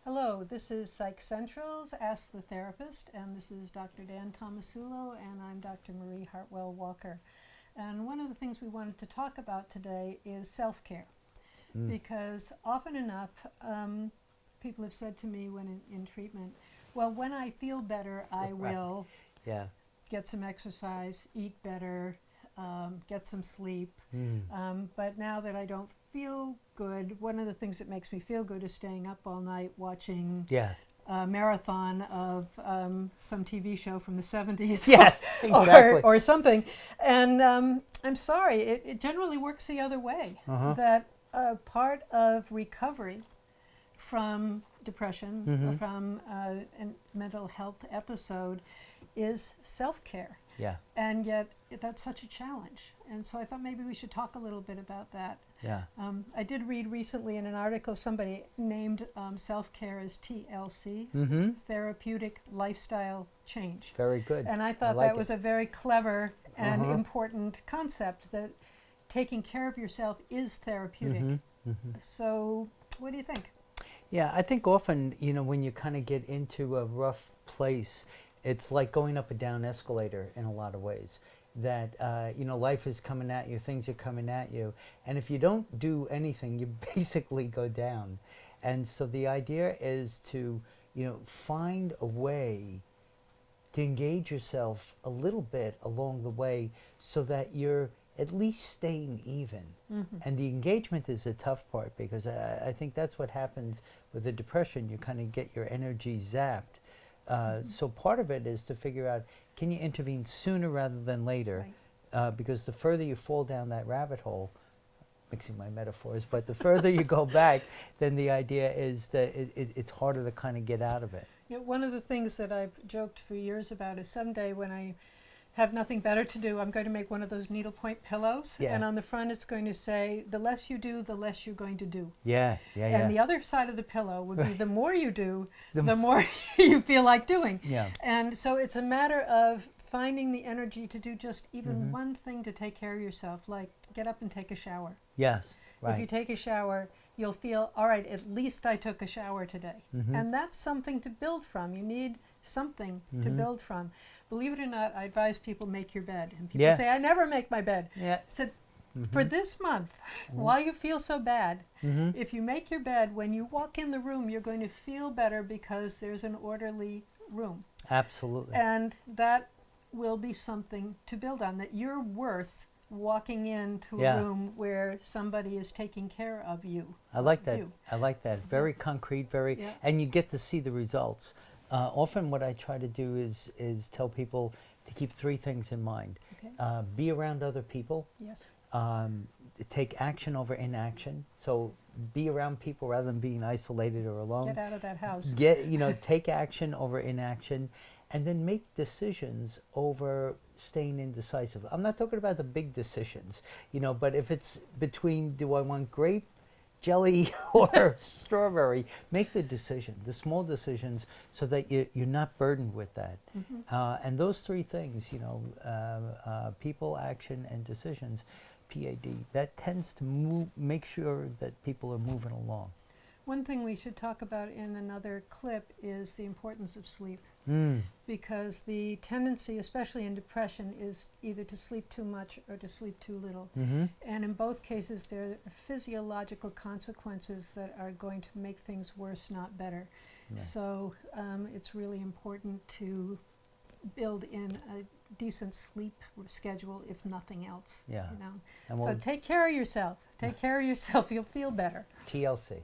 Hello, this is Psych Central's Ask the Therapist, and this is Dr. Dan Tomasulo, and I'm Dr. Marie Hartwell-Walker. And one of the things we wanted to talk about today is self-care, because often enough, people have said to me when in treatment, well, when I feel better, I will get some exercise, eat better, get some sleep. But now that I don't feel good, one of the things that makes me feel good is staying up all night watching a marathon of some TV show from the 70s or something. And I'm sorry, it generally works the other way. That part of recovery from depression, or from a mental health episode, is self-care. And yet that's such a challenge. And so I thought maybe we should talk a little bit about that. I did read recently in an article somebody named self-care as TLC, Therapeutic Lifestyle Change. Very good. And I thought that was a very clever and important concept, that taking care of yourself is therapeutic. So what do you think? Yeah, I think often, when you kind of get into a rough place, it's like going up a down escalator in a lot of ways. That, life is coming at you, things are coming at you. And if you don't do anything, you basically go down. And so the idea is to, find a way to engage yourself a little bit along the way so that you're at least staying even. And the engagement is a tough part, because I think that's what happens with the depression. You kind of get your energy zapped. So part of it is to figure out, can you intervene sooner rather than later? Because the further you fall down that rabbit hole, mixing my metaphors, but the further you go back, then the idea is that it's harder to kind of get out of it. One of the things that I've joked for years about is someday when I have nothing better to do, I'm going to make one of those needlepoint pillows, and on the front it's going to say, the less you do, the less you're going to do. And the other side of the pillow would be, the more you do, the more you feel like doing. And so it's a matter of finding the energy to do just even one thing to take care of yourself, like get up and take a shower. If you take a shower, you'll feel, all right, at least I took a shower today. And that's something to build from. You need something to build from. Believe it or not, I advise people make your bed. And people say, I never make my bed. I said, for this month, while you feel so bad, if you make your bed, when you walk in the room, you're going to feel better because there's an orderly room. Absolutely. And that will be something to build on, that you're worth walking into a room where somebody is taking care of you. I like that. I like that. Very concrete, and you get to see the results. Often what I try to do is tell people to keep three things in mind. Be around other people. Take action over inaction. So be around people rather than being isolated or alone. Get out of that house. Take action over inaction, and then make decisions over staying indecisive. I'm not talking about the big decisions, but if it's between, do I want grape jelly or strawberry, make the decision, the small decisions, so that you're not burdened with that. And those three things, people, action, and decisions, P.A.D., that tends to make sure that people are moving along. One thing we should talk about in another clip is the importance of sleep. Because the tendency, especially in depression, is either to sleep too much or to sleep too little. And in both cases, there are physiological consequences that are going to make things worse, not better. So it's really important to build in a decent sleep schedule, if nothing else. So take care of yourself. Take care of yourself. You'll feel better. TLC.